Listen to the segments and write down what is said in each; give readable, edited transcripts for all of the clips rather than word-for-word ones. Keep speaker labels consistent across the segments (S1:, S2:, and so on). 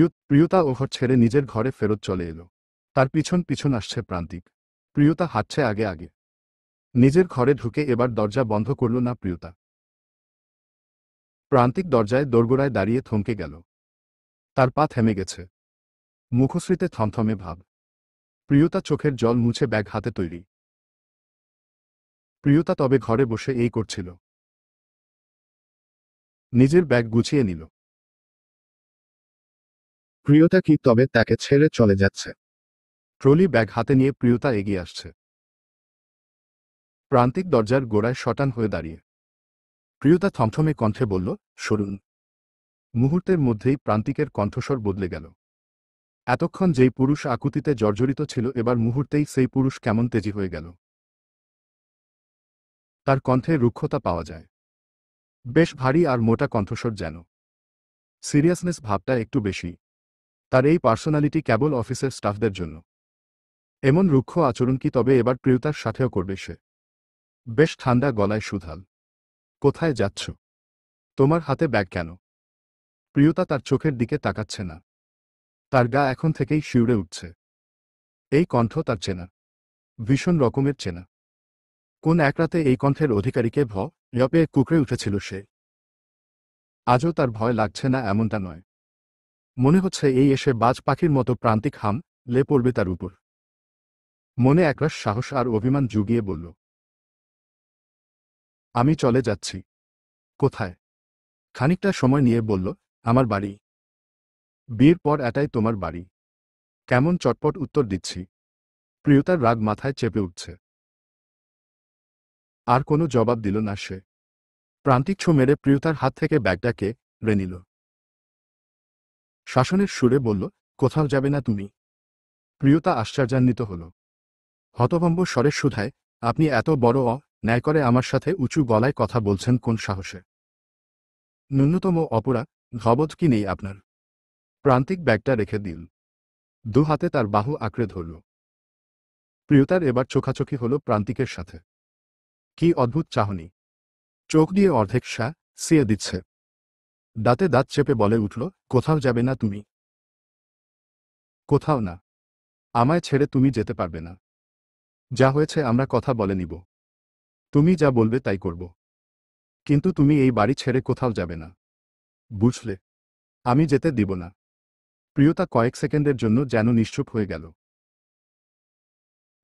S1: প্রিয়তা ও ঘর ছেড়ে নিজের ঘরে ফেরত চলে এলো। তার পিছন পিছন আসছে প্রান্তিক। প্রিয়তা হাঁটছে আগে আগে। নিজের ঘরে ঢুকে এবার দরজা বন্ধ করল না প্রিয়তা। প্রান্তিক দরজায় দোরগোড়ায় দাঁড়িয়ে থমকে গেল। তার পা থেমে গেছে। মুখশ্রীতে থমথমে ভাব। প্রিয়তা চোখের জল মুছে ব্যাগ হাতে তৈরি। প্রিয়তা তবে ঘরে বসে এই করছিল। নিজের ব্যাগ গুছিয়ে নিল। প্রিয়তা কি তবে তাকে ছেড়ে চলে যাচ্ছে? ট্রলি ব্যাগ হাতে নিয়ে প্রিয়তা এগিয়ে আসছে। প্রান্তিক দরজার গোড়ায় শটান হয়ে দাঁড়িয়ে। প্রিয়তা থমথমে কণ্ঠে বলল, সরুন। মুহূর্তের মধ্যেই প্রান্তিকের কণ্ঠস্বর বদলে গেল। এতক্ষণ যেই পুরুষ আকুতিতে জর্জরিত ছিল এবার মুহূর্তেই সেই পুরুষ কেমন তেজি হয়ে গেল। তার কণ্ঠে রুক্ষতা পাওয়া যায়। বেশ ভারী আর মোটা কণ্ঠস্বর যেন। সিরিয়াসনেস ভাবটা একটু বেশি। তার এই পার্সোনালিটি কেবল অফিসের স্টাফদের জন্য। এমন রুক্ষ আচরণ কি তবে এবার প্রিয়তার সাথেও করবে সে? বেশ ঠান্ডা গলায় শুধাল, কোথায় যাচ্ছ? তোমার হাতে ব্যাগ কেন? প্রিয়তা তার চোখের দিকে তাকাচ্ছে না। তার গা এখন থেকেই শিউরে উঠছে। এই কণ্ঠ তার চেনা। ভীষণ রকমের চেনা। কোন এক রাতে এই কণ্ঠের অধিকারীকে ভয়ে কুঁকড়ে উঠেছিল সে। আজও তার ভয় লাগছে না এমনটা নয়। মনে হচ্ছে এই এসে বাজ পাখির মতো প্রান্তিক লে পড়বে তার উপর। মনে একরাশ সাহস আর অভিমান জুগিয়ে বলল, আমি চলে যাচ্ছি। কোথায়? খানিকটা সময় নিয়ে বলল, আমার বাড়ি। বিয়ের পর এটাই তোমার বাড়ি? কেমন চটপট উত্তর দিচ্ছি। প্রিয়তার রাগ মাথায় চেপে উঠছে। আর কোনো জবাব দিল না সে। প্রান্তিক ছো মেরে প্রিয়তার হাত থেকে ব্যাগটাকে রে নিল। শাসনের সুরে বলল, কোথাও যাবে না তুমি। প্রিয়তা আশ্চর্যান্বিত হল। হতভম্ব স্বরে শুধায়, আপনি এত বড় ন্যায় করে আমার সাথে উঁচু গলায় কথা বলছেন কোন সাহসে? ন্যূনতম অপরাধ কি নেই আপনার? প্রান্তিক ব্যাগটা রেখে দিল। দু হাতে তার বাহু আঁকড়ে ধরল। প্রিয়তার এবার চোখাচোখি হল প্রান্তিকের সাথে। কি অদ্ভুত চাহনি। চোখ দিয়ে অর্ধেক সিয়ে দিচ্ছে। দাঁতে দাঁত চেপে বলে উঠল, কোথাও যাবে না তুমি। কোথাও না। আমায় ছেড়ে তুমি যেতে পারবে না। যা হয়েছে আমরা কথা বলে নিব। তুমি যা বলবে তাই করব। কিন্তু তুমি এই বাড়ি ছেড়ে কোথাও যাবে না। বুঝলে? আমি যেতে দিব না। প্রিয়তা কয়েক সেকেন্ডের জন্য যেন নিশ্চুপ হয়ে গেল।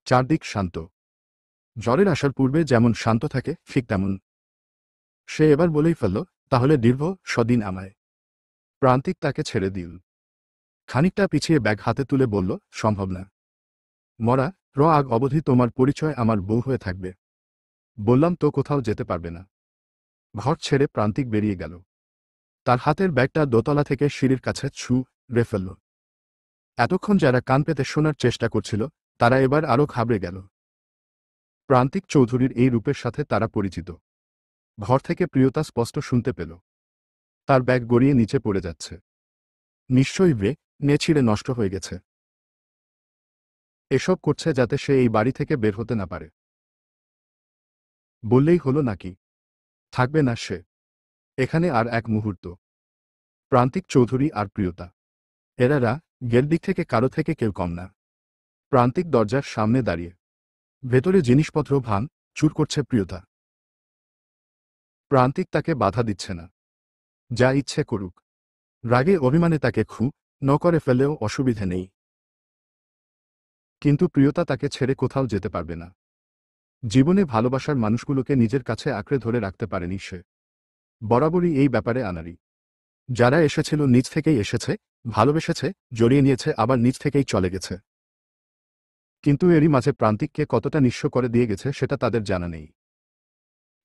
S1: চারদিক শান্ত। ঝড়ের আসার পূর্বে যেমন শান্ত থাকে ঠিক তেমন। সে এবার বলেই ফেলল, তাহলে দীর্ঘ সদিন আমায়। প্রান্তিক তাকে ছেড়ে দিল। খানিকটা পিছিয়ে ব্যাগ হাতে তুলে বলল, সম্ভব না। মরা আগ অবধি তোমার পরিচয় আমার বউ হয়ে থাকবে। বললাম তো কোথাও যেতে পারবে না। ঘর ছেড়ে প্রান্তিক বেরিয়ে গেল। তার হাতের ব্যাগটা দোতলা থেকে সিঁড়ির কাছে রে ফেলল। এতক্ষণ যারা কান পেতে শোনার চেষ্টা করছিল তারা এবার আরও ঘাবড়ে গেল। প্রান্তিক চৌধুরীর এই রূপের সাথে তারা পরিচিত। ঘর থেকে প্রিয়তা স্পষ্ট শুনতে পেল। তার ব্যাগ গড়িয়ে নিচে পড়ে যাচ্ছে। নিশ্চয়ই ছিঁড়ে নষ্ট হয়ে গেছে। এসব করছে যাতে সে এই বাড়ি থেকে বের হতে না পারে। বললেই হলো নাকি? থাকবে না সে এখানে আর এক মুহূর্ত। প্রান্তিক চৌধুরী আর প্রিয়তা এরারা গের দিক থেকে কারো থেকে কেউ কম না। প্রান্তিক দরজার সামনে দাঁড়িয়ে। ভেতরে জিনিসপত্র চুর করছে প্রিয়তা। প্রান্তিক তাকে বাধা দিচ্ছে না। যা ইচ্ছে করুক। রাগে অভিমানে তাকে করে ফেললেও অসুবিধে নেই। কিন্তু প্রিয়তা তাকে ছেড়ে কোথাও যেতে পারবে না। জীবনে ভালোবাসার মানুষগুলোকে নিজের কাছে আঁকড়ে ধরে রাখতে পারেনি সে। বরাবরই এই ব্যাপারে আনাড়ি। যারা এসেছিল নিজ থেকেই এসেছে, ভালোবেসেছে, জড়িয়ে নিয়েছে, আবার নিজ থেকেই চলে গেছে। কিন্তু এরই মাঝে প্রান্তিককে কতটা নিঃস্ব করে দিয়ে গেছে সেটা তাদের জানা নেই।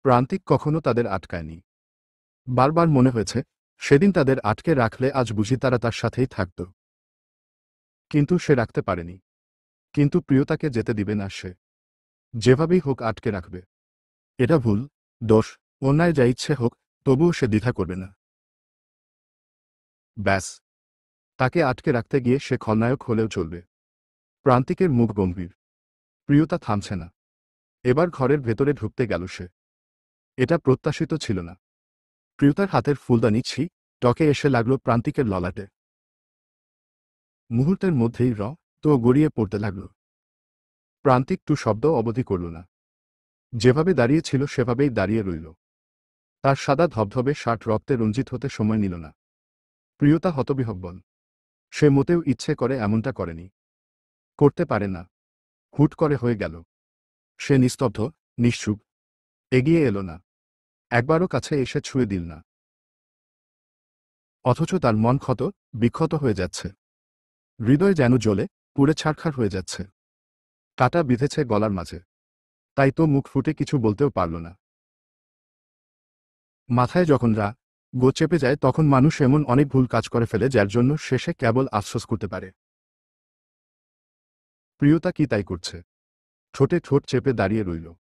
S1: প্রান্তিক কখনো তাদের আটকায়নি। বারবার মনে হয়েছে সেদিন তাদের আটকে রাখলে আজ বুঝি তারা তার সাথেই থাকত। কিন্তু সে রাখতে পারেনি। কিন্তু প্রিয়তাকে যেতে দিবে না সে। যেভাবেই হোক আটকে রাখবে। এটা ভুল, দোষ, অন্যায় যা ইচ্ছে হোক, তবুও সে দ্বিধা করবে না। ব্যাস। তাকে আটকে রাখতে গিয়ে সে খলনায়ক হলেও চলবে। প্রান্তিকের মুখ গম্ভীর। প্রিয়তা থামছে না। এবার ঘরের ভেতরে ঢুকতে গেল সে। এটা প্রত্যাশিত ছিল না। প্রিয়তার হাতের ফুলদানি টকে এসে লাগল প্রান্তিকের ললাটে। মুহূর্তের মধ্যেই তো গড়িয়ে পড়তে লাগল। প্রান্তিক টু শব্দ অবধি করল না। যেভাবে দাঁড়িয়ে ছিল সেভাবেই দাঁড়িয়ে রইল। তার সাদা ধবধবে শার্ট রক্তে রঞ্জিত হতে সময় নিল না। প্রিয়তা হতবিহ্বল। সে মোটেও ইচ্ছে করে এমনটা করেনি। করতে পারে না। হুট করে হয়ে গেল। সে নিস্তব্ধ, নিশ্চুপ। এগিয়ে এলো না। একবারও কাছে এসে ছুঁয়ে দিল না। অথচ তার মন বিক্ষত হয়ে যাচ্ছে। হৃদয় যেন জ্বলে পুড়ে ছারখার হয়ে যাচ্ছে। কাঁটা বিঁধেছে গলার মাঝে। তাই তো মুখ ফুটে কিছু বলতেও পারল না। মাথায় যখন গো চেপে যায় তখন মানুষ এমন অনেক ভুল কাজ করে ফেলে যার জন্য শেষে কেবল আফসোস করতে পারে। প্রিয়তা কি তাই করছে? ঠোঁটে ঠোঁট চেপে দাঁড়িয়ে রইল।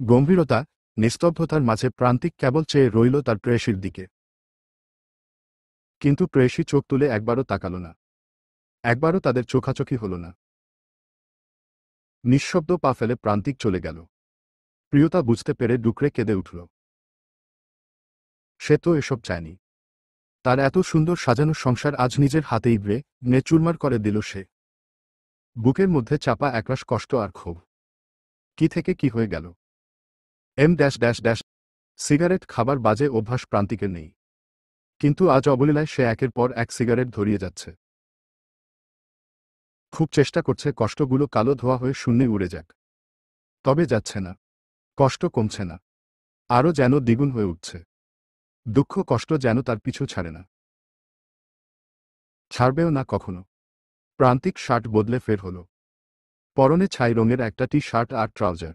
S1: গম্ভীরতা, নিস্তব্ধতার মাঝে প্রান্তিক কেবল চেয়ে রইল তার প্রেয়সীর দিকে। কিন্তু প্রেয়সী চোখ তুলে একবারও তাকাল না। একবারও তাদের চোখাচোখি হল না। নিঃশব্দ পা ফেলে প্রান্তিক চলে গেল। প্রিয়তা বুঝতে পেরে ডুকরে কেঁদে উঠল। সে তো এসব চায়নি। তার এত সুন্দর সাজানো সংসার আজ নিজের হাতেই চুরমার করে দিল সে। বুকের মধ্যে চাপা একরাশ কষ্ট আর ক্ষোভ। কি থেকে কি হয়ে গেল? সিগারেট খাবার বাজে অভ্যাস প্রান্তিকের নেই। কিন্তু আজ অবলীলায় সে একের পর এক সিগারেট ধরিয়ে যাচ্ছে। খুব চেষ্টা করছে কষ্টগুলো কালো ধোয়া হয়ে শূন্যে উড়ে যাক। তবে যাচ্ছে না। কষ্ট কমছে না। আরও যেন দ্বিগুণ হয়ে উঠছে। দুঃখ কষ্ট যেন তার পিছু ছাড়ে না। ছাড়বেও না কখনো। প্রান্তিক শার্ট বদলে ফের হল। পরনে ছাই রঙের একটা টি শার্ট আর ট্রাউজার।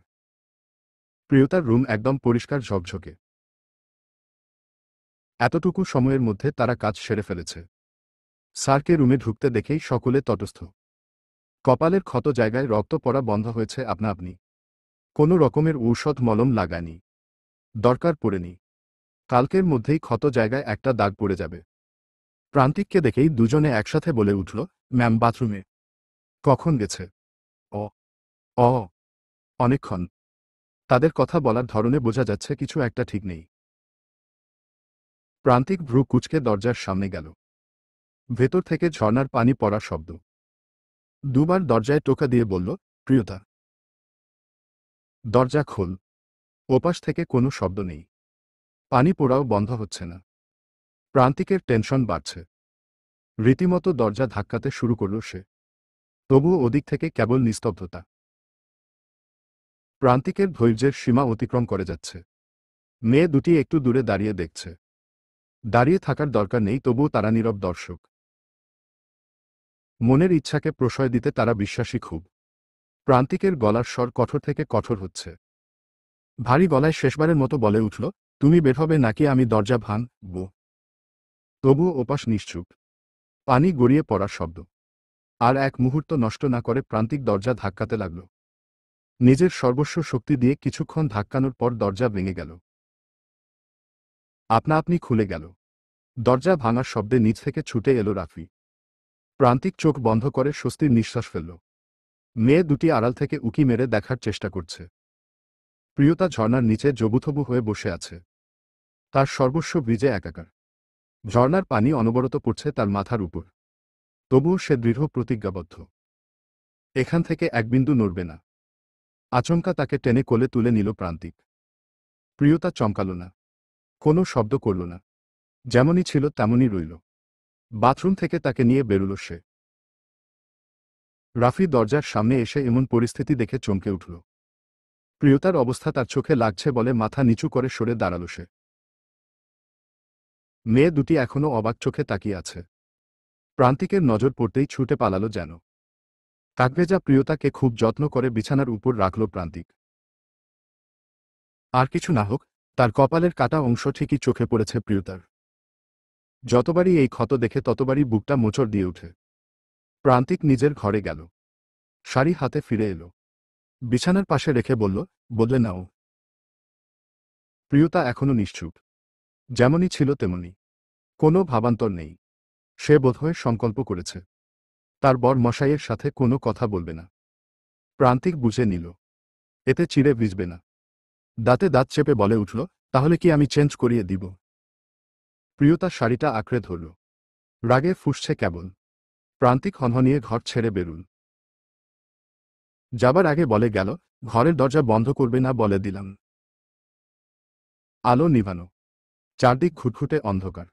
S1: প্রিয়তার রুম একদম পরিষ্কার ঝকঝকে। এতটুকু সময়ের মধ্যে তারা কাজ সেরে ফেলেছে। স্যারকে রুমে ঢুকতে দেখেই সকলে তটস্থ। কপালের ক্ষত জায়গায় রক্ত পড়া বন্ধ হয়েছে আপনা আপনি। কোনো রকমের ঔষধ মলম লাগায়নি। দরকার পড়েনি। কালকের মধ্যেই ক্ষত জায়গায় একটা দাগ পড়ে যাবে। প্রান্তিককে দেখেই দুজনে একসাথে বলে উঠল, ম্যাম বাথরুমে। কখন গেছে? অ অ অনেকক্ষণ। তাদের কথা বলার ধরনে বোঝা যাচ্ছে কিছু একটা ঠিক নেই। প্রান্তিক ভ্রু কুঁচকে দরজার সামনে গেল। ভেতর থেকে ঝর্ণার পানি পড়ার শব্দ। দুবার দরজায় টোকা দিয়ে বলল, প্রিয়তা। দরজা খোল। ওপাশ থেকে কোনো শব্দ নেই। পানি পড়াও বন্ধ হচ্ছে না। প্রান্তিকের টেনশন বাড়ছে। রীতিমতো দরজা ধাক্কাতে শুরু করল সে। তবুও ওদিক থেকে কেবল নিস্তব্ধতা। প্রান্তিকের ধৈর্যের সীমা অতিক্রম করে যাচ্ছে। মেয়ে দুটি একটু দূরে দাঁড়িয়ে দেখছে। দাঁড়িয়ে থাকার দরকার নেই, তবুও তারা নীরব দর্শক। মনের ইচ্ছাকে প্রশ্রয় দিতে তারা বিশ্বাসী খুব। প্রান্তিকের গলার স্বর কঠোর থেকে কঠোর হচ্ছে। ভারী গলায় শেষবারের মতো বলে উঠল, তুমি বের হবে নাকি আমি দরজা ভাঙব? তবুও ওপাশ নিশ্চুপ। পানি গড়িয়ে পড়ার শব্দ। আর এক মুহূর্ত নষ্ট না করে প্রান্তিক দরজা ধাক্কাতে লাগল। নিজের সর্বস্ব শক্তি দিয়ে কিছুক্ষণ ধাক্কানোর পর দরজা ভেঙে গেল। আপনা আপনি খুলে গেল। দরজা ভাঙার শব্দে নিচ থেকে ছুটে এলো রাফি। প্রান্তিক চোখ বন্ধ করে স্বস্তির নিঃশ্বাস ফেলল। মেয়ে দুটি আড়াল থেকে উকি মেরে দেখার চেষ্টা করছে। প্রিয়তা ঝর্ণার নিচে জবুথবু হয়ে বসে আছে। তার সর্বস্ব ভিজে একাকার। ঝর্ণার পানি অনবরত পড়ছে তার মাথার উপর। তবুও সে দৃঢ় প্রতিজ্ঞাবদ্ধ। এখান থেকে এক বিন্দু নড়বে না। আচমকা তাকে টেনে কোলে তুলে নিল প্রান্তিক। প্রিয়তা চমকাল না। কোনো শব্দ করল না। যেমনই ছিল তেমনই রইল। বাথরুম থেকে তাকে নিয়ে বেরুল সে। রাফি দরজার সামনে এসে এমন পরিস্থিতি দেখে চমকে উঠল। প্রিয়তার অবস্থা তার চোখে লাগছে বলে মাথা নিচু করে সরে দাঁড়াল সে। মেয়ে দুটি এখনো অবাক চোখে তাকিয়ে আছে। প্রান্তিকের নজর পড়তেই ছুটে পালালো যেন। কাকভেজা প্রিয়তাকে খুব যত্ন করে বিছানার উপর রাখল প্রান্তিক। আর কিছু না হোক, তার কপালের কাটা অংশ ঠিকই চোখে পড়েছে প্রিয়তার। যতবারই এই ক্ষত দেখে ততবারই বুকটা মোচড় দিয়ে ওঠে। প্রান্তিক নিজের ঘরে গেল। শাড়ি হাতে ফিরে এলো। বিছানার পাশে রেখে বলল, বদলে নাও। প্রিয়তা এখনো নিশ্চুপ। যেমনই ছিল তেমনি। কোনো ভাবান্তর নেই। সে বোধহয় সংকল্প করেছে তার বর মশাইয়ের সাথে কোনো কথা বলবে না। প্রান্তিক বুঝে নিল এতে চিড়ে ভিজবে না। দাঁতে দাঁত চেপে বলে উঠল, তাহলে কি আমি চেঞ্জ করিয়ে দিব? প্রিয়তা শাড়িটা আঁকড়ে ধরল। রাগে ফুঁসছে কেবল। প্রান্তিক হনহনিয়ে ঘর ছেড়ে বেরুল। যাবার আগে বলে গেল, ঘরের দরজা বন্ধ করবে না বলে দিলাম। আলো নিভানো, চারদিক ঘুটঘুটে অন্ধকার।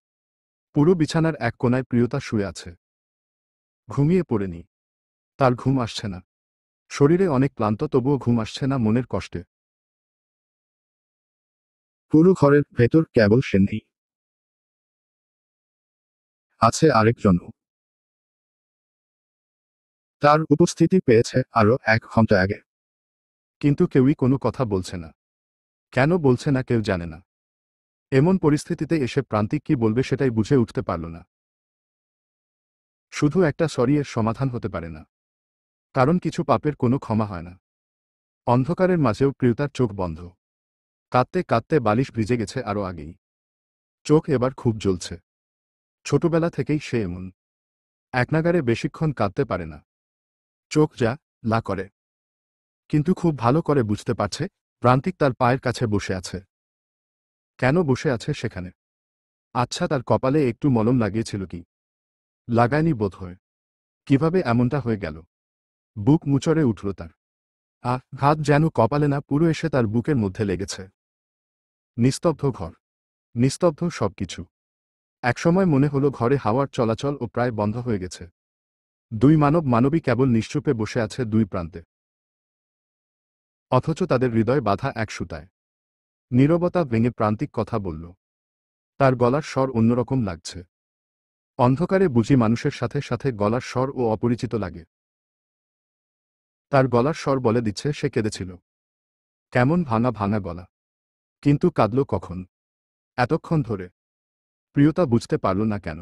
S1: পুরো বিছানার এক কোনায় প্রিয়তা শুয়ে আছে। ঘুমিয়ে পড়েনি, তার ঘুম আসছে না। শরীরে অনেক ক্লান্ত, তবুও ঘুম আসছে না মনের কষ্টে। পুরো ঘরের ভেতর কেবল সে নেই, আছে আরেকজনও। তার উপস্থিতি পেয়েছে আরো 1 ঘন্টা আগে, কিন্তু কেউই কোনো কথা বলছে না। কেন বলছে না কেউ জানে না। এমন পরিস্থিতিতে এসে প্রান্তিক কি বলবে সেটাই বুঝে উঠতে পারল না। শুধু একটা সরি এর সমাধান হতে পারে না, কারণ কিছু পাপের কোনো ক্ষমা হয় না। অন্ধকারের মাঝেও প্রিয়তার চোখ বন্ধ। কাঁদতে কাঁদতে বালিশ ভিজে গেছে আরো আগেই। চোখ এবার খুব জ্বলছে। ছোটবেলা থেকেই সে এমন, একনাগারে বেশিক্ষণ কাঁদতে পারে না। চোখ যা লা করে। কিন্তু খুব ভালো করে বুঝতে পারছে প্রান্তিক তার পায়ের কাছে বসে আছে। কেন বসে আছে সেখানে? আচ্ছা, তার কপালে একটু মলম লাগিয়েছিল কি? লাগায়নি বোধহয়। কিভাবে এমনটা হয়ে গেল? বুক মুচড়ে উঠল তার। ঘাত যেন কপালে না, পুরো এসে তার বুকের মধ্যে লেগেছে। নিস্তব্ধ ঘর, নিস্তব্ধ সবকিছু। একসময় মনে হলো ঘরে হাওয়ার চলাচল ও প্রায় বন্ধ হয়ে গেছে। দুই মানবী কেবল নিশ্চুপে বসে আছে দুই প্রান্তে। অথচ তাদের হৃদয় বাঁধা এক সুতায়। নীরবতা ভেঙে প্রান্তিক কথা বলল। তার গলার স্বর অন্যরকম লাগছে। অন্ধকারে বুঝি মানুষের সাথে সাথে গলার স্বর ও অপরিচিত লাগে। তার গলার স্বর বলে দিচ্ছে সে কেঁদেছিল। কেমন ভাঙা ভাঙা গলা। কিন্তু কাঁদল কখন? এতক্ষণ ধরে। প্রিয়তা বুঝতে পারল না কেন।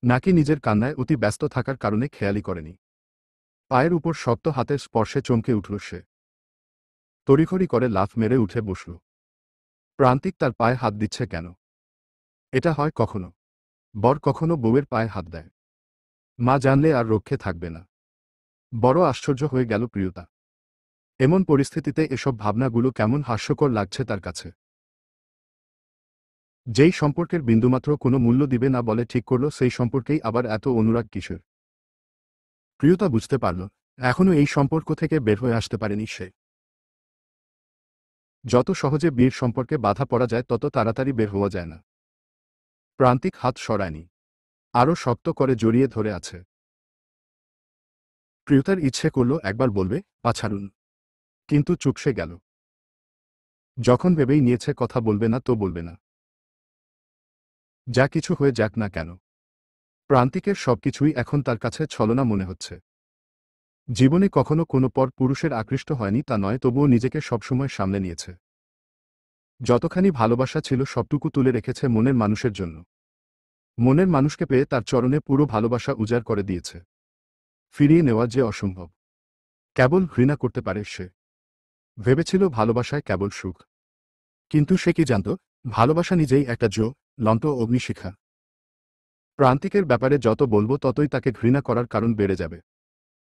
S1: নাকি নিজের কান্নায় অতি ব্যস্ত থাকার কারণে খেয়ালি করেনি। পায়ের উপর শক্ত হাতের স্পর্শে চমকে উঠল সে। তড়িঘড়ি করে লাফ মেরে উঠে বসল। প্রান্তিক তার পায়ে হাত দিচ্ছে কেন? এটা হয় কখনো? বর কখনো বউয়ের পায়ে হাত দেয়? মা জানলে আর রক্ষে থাকবে না। বড় আশ্চর্য হয়ে গেল প্রিয়তা। এমন পরিস্থিতিতে এসব ভাবনাগুলো কেমন হাস্যকর লাগছে তার কাছে। যেই সম্পর্কের বিন্দুমাত্র কোনো মূল্য দিবে না বলে ঠিক করল, সেই সম্পর্কেই আবার এত অনুরাগ কিসের? প্রিয়তা বুঝতে পারল এখনো এই সম্পর্ক থেকে বের হয়ে আসতে পারেনি সে। যত সহজে বিয়ের সম্পর্কে বাধা পড়া যায় তত তাড়াতাড়ি বের হওয়া যায় না। প্রান্তিক হাত সরায়নি, আরও শক্ত করে জড়িয়ে ধরে আছে। প্রিয়তার ইচ্ছে করল একবার বলবে, পা ছাড়ুন, কিন্তু চুপসে গেল। যখন ভেবেই নিয়েছে কথা বলবে না তো বলবে না। যা কিছু হয়ে যাক না কেন, প্রান্তিকের সবকিছুই এখন তার কাছে ছলনা মনে হচ্ছে। জীবনে কখনো কোনো পর পুরুষের আকৃষ্ট হয়নি তা নয়, তবুও নিজেকে সবসময় সামলে নিয়েছে। যতখানি ভালোবাসা ছিল সবটুকু তুলে রেখেছে মনের মানুষের জন্য। মনের মানুষকে পেয়ে তার চরণে পুরো ভালোবাসা উজাড় করে দিয়েছে। ফিরিয়ে নেওয়া যে অসম্ভব। কেবল ঘৃণা করতে পারে সে। ভেবেছিল ভালোবাসায় কেবল সুখ। কিন্তু সে কি জানত, ভালোবাসা নিজেই একটা জ্বলন্ত অগ্নিশিখা। প্রান্তিকের ব্যাপারে যত বলবো ততই তাকে ঘৃণা করার কারণ বেড়ে যাবে।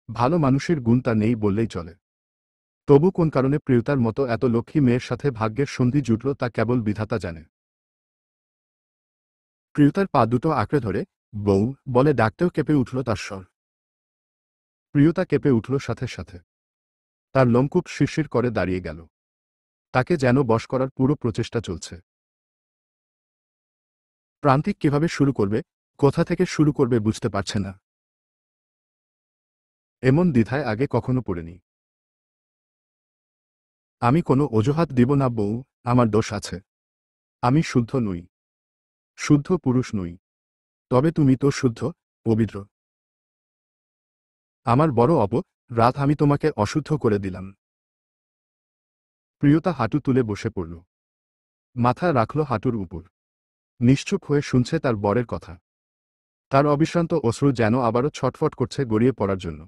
S1: ভালো মানুষের গুণ তা নেই বললেই চলে। তবু কোন কারণে প্রিয়তার মতো এত লক্ষ্মী মেয়ের সাথে ভাগ্যের সন্ধি জুটল তা কেবল বিধাতা জানে। প্রিয়তার পা দুটো আঁকড়ে ধরে বউ বলে ডাকতেও কেঁপে উঠল তার স্বর। প্রিয়তা কেঁপে উঠল সাথে সাথে। তার লোমকূপ শিরশির করে দাঁড়িয়ে গেল। তাকে যেন বশ করার পুরো প্রচেষ্টা চলছে। প্রান্তিক কিভাবে শুরু করবে, কোথা থেকে শুরু করবে বুঝতে পারছে না। এমন দ্বিধায় আগে কখনো পড়েনি। আমি কোনো অজুহাত দিব না বউ, আমার দোষ আছে। আমি শুদ্ধ নই, শুদ্ধ পুরুষ নই। তবে তুমি তো শুদ্ধ, পবিত্র। আমার বড় রাত আমি তোমাকে অশুদ্ধ করে দিলাম। প্রিয়তা হাঁটু তুলে বসে পড়ল। মাথা রাখল হাঁটুর উপর। নিশ্চুপ হয়ে শুনছে তার বরের কথা। তার অবিশ্রান্ত অশ্রু যেন আবারও ছটফট করছে গড়িয়ে পড়ার জন্য।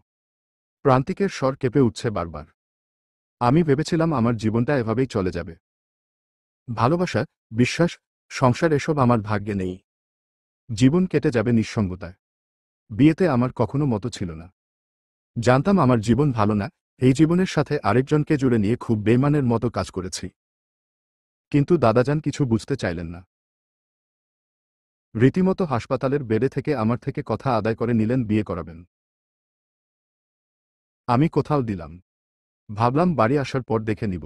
S1: প্রান্তিকের স্বর কেঁপে উঠছে বারবার। আমি ভেবেছিলাম আমার জীবনটা এভাবেই চলে যাবে। ভালোবাসা, বিশ্বাস, সংসার এসব আমার ভাগ্যে নেই। জীবন কেটে যাবে নিঃসঙ্গতায়। বিয়েতে আমার কখনো মতো ছিল না। জানতাম আমার জীবন ভালো না, এই জীবনের সাথে আরেকজনকে জুড়ে নিয়ে খুব বেইমানের মতো কাজ করেছি। কিন্তু দাদাজান কিছু বুঝতে চাইলেন না। রীতিমতো হাসপাতালের বেডে থেকে আমার থেকে কথা আদায় করে নিলেন বিয়ে করাবেন। আমি কোথাও দিলাম। ভাবলাম বাড়ি আসার পর দেখে নিব।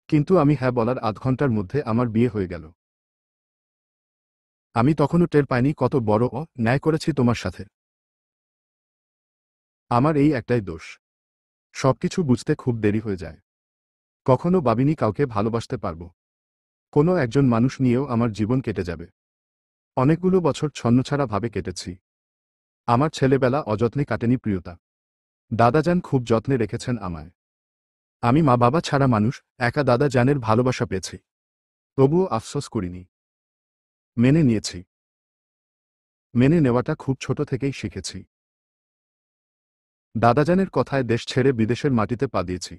S1: কিন্তু আমি হ্যাঁ বলার আধ ঘন্টার মধ্যে আমার বিয়ে হয়ে গেল। আমি তখনও টের পাইনি কত বড় ন্যায় করেছি তোমার সাথে। আমার এই একটাই দোষ, সবকিছু বুঝতে খুব দেরি হয়ে যায়। কখনো ভাবিনি কাউকে ভালোবাসতে পারব। কোনো একজন মানুষ নিয়েও আমার জীবন কেটে যাবে। অনেকগুলো বছর ছন্নছাড়া ভাবে কেটেছি। আমার ছেলেবেলা অযত্নে কাটেনি প্রিয়তা। দাদাজান খুব যত্নে রেখেছেন আমায়। আমি মা বাবা ছাড়া মানুষ, একা দাদাজানের ভালোবাসা পেয়েছি। তবুও আফসোস করিনি, মেনে নিয়েছি। মেনে নেওয়াটা খুব ছোট থেকেই শিখেছি। দাদাজানের কথায় দেশ ছেড়ে বিদেশের মাটিতে পা দিয়েছি।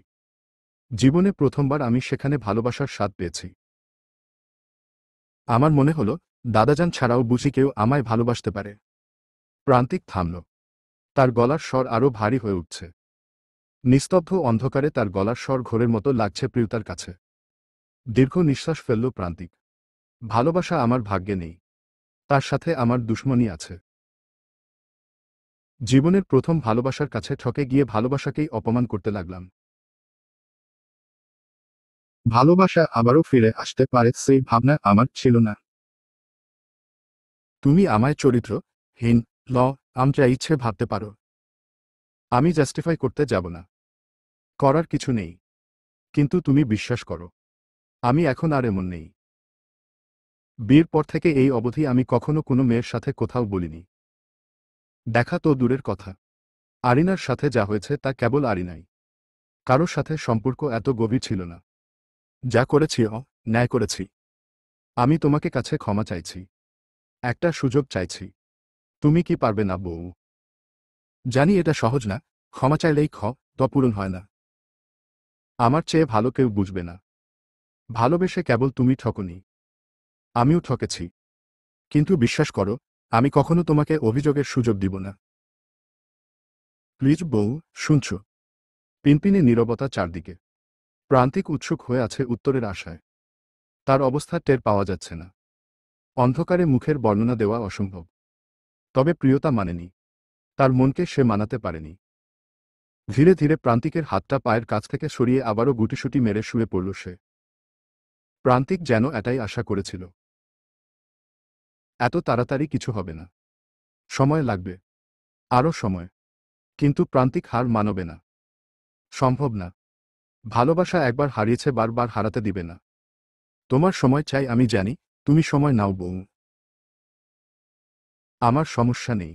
S1: জীবনে প্রথমবার আমি সেখানে ভালোবাসার স্বাদ পেয়েছি। আমার মনে হলো দাদাজান ছাড়াও বুঝি কেউ আমায় ভালোবাসতে পারে। প্রান্তিক থামল। তার গলার স্বর আরও ভারী হয়ে উঠছে। নিস্তব্ধ অন্ধকারে তার গলার স্বর ঘোরের মতো লাগছে প্রিয়তার কাছে। দীর্ঘ নিঃশ্বাস ফেলল প্রান্তিক। ভালোবাসা আমার ভাগ্যে নেই, তার সাথে আমার দুশ্মনী আছে। জীবনের প্রথম ভালোবাসার কাছে ঠকে গিয়ে ভালোবাসাকেই অপমান করতে লাগলাম। ভালোবাসা আবারও ফিরে আসতে পারে সেই ভাবনা আমার ছিল না। তুমি আমায় চরিত্রহীন যা ইচ্ছে ভাবতে পারো। আমি জাস্টিফাই করতে যাব না। করার কিছু নেই। কিন্তু তুমি বিশ্বাস করো, আমি এখন আর এমন নেই। বিয়ের পর থেকে এই অবধি আমি কখনো কোনো মেয়ের সাথে কোথাও বলিনি। দেখা তো দূরের কথা, আরিনার সাথে যা হয়েছে তা কেবল আরিনাই। কারোর সাথে সম্পর্ক এত গভীর ছিল না। যা করেছি ন্যায় করেছি। আমি তোমাকে কাছে ক্ষমা চাইছি, একটা সুযোগ চাইছি। তুমি কি পারবে না বউ? জানি এটা সহজ না, ক্ষমা চাইলেই পূরণ হয় না। আমার চেয়ে ভালো কেউ বুঝবে না। ভালোবেসে কেবল তুমি ঠকনি, আমিও ঠকেছি। কিন্তু বিশ্বাস করো, আমি কখনো তোমাকে অভিযোগের সুযোগ দিব না। প্লিজ বউ, শুনছ? পিনপিনে নীরবতা চারদিকে। প্রান্তিক উৎসুক হয়ে আছে উত্তরের আশায়। তার অবস্থা টের পাওয়া যাচ্ছে না। অন্ধকারে মুখের বর্ণনা দেওয়া অসম্ভব। তবে প্রিয়তা মানেনি, তার মনকে সে মানাতে পারেনি। ধীরে ধীরে প্রান্তিকের হাতটা পায়ের কাছ থেকে সরিয়ে আবারও গুটিসুটি মেরে শুয়ে পড়ল সে। প্রান্তিক যেন এটাই আশা করেছিল। এত তাড়াতাড়ি কিছু হবে না, সময় লাগবে, আরও সময়। কিন্তু প্রান্তিক হার মানবে না। সম্ভব না। ভালোবাসা একবার হারিয়েছে, বারবার হারাতে দিবে না। তোমার সময় চাই আমি জানি, তুমি সময় নাও বউ। আমার সমস্যা নেই।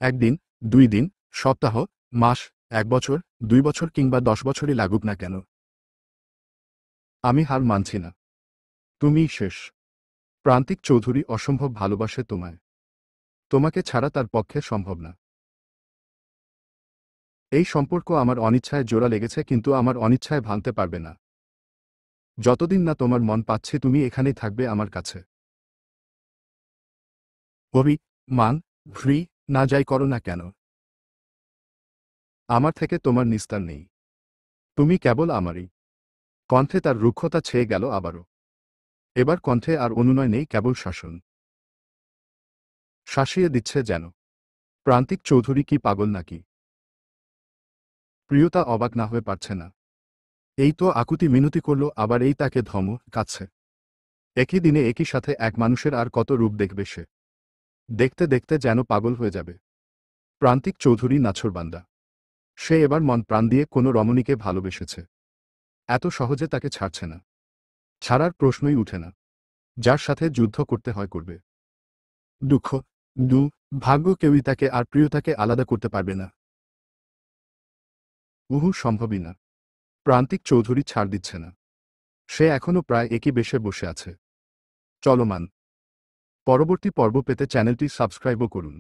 S1: একদিন, 2 দিন, সপ্তাহ, মাস, 1 বছর, 2 বছর কিংবা 10 বছরই লাগুক না কেন। আমি হার মানছি না। তুমিই শেষ। প্রান্তিক চৌধুরী অসম্ভব ভালোবাসে তোমায়। তোমাকে ছাড়া তার পক্ষে সম্ভব না। এই সম্পর্ক আমার অনিচ্ছায় জোড়া লেগেছে, কিন্তু আমার অনিচ্ছায় ভাঙতে পারবে না। যতদিন না তোমার মন পাচ্ছি তুমি এখানেই থাকবে আমার কাছে। মান ফ্রি না যাই করো না কেন, আমার থেকে তোমার নিস্তার নেই। তুমি কেবল আমারই। কণ্ঠে তার রুক্ষতা ছেয়ে গেল আবারও। এবার কণ্ঠে আর অনুনয় নেই, কেবল শাসন। শাসিয়ে দিচ্ছে যেন। প্রান্তিক চৌধুরী কি পাগল নাকি? প্রিয়তা অবাক না হয়ে পারছে না। এই তো আকুতি মিনতি করল, আবার এই তাকে কাছে। একই দিনে একই সাথে এক মানুষের আর কত রূপ দেখবে সে? দেখতে দেখতে যেন পাগল হয়ে যাবে। প্রান্তিক চৌধুরী নাছোড়বান্দা। সে এবার মন প্রাণ দিয়ে কোনো রমণীকে ভালোবেসেছে। এত সহজে তাকে ছাড়ছে না। ছাড়ার প্রশ্নই উঠে না। যার সাথে যুদ্ধ করতে হয় করবে। দুঃখ, ভাগ্য কেউই তাকে আর প্রিয়তাকে আলাদা করতে পারবে না। সম্ভবই না। প্রান্তিক চৌধুরী ছাড় দিচ্ছে না। সে এখনো প্রায় একই বেশে বসে আছে। চলমান। পরবর্তী পর্ব পেতে চ্যানেলটি সাবস্ক্রাইবও করুন।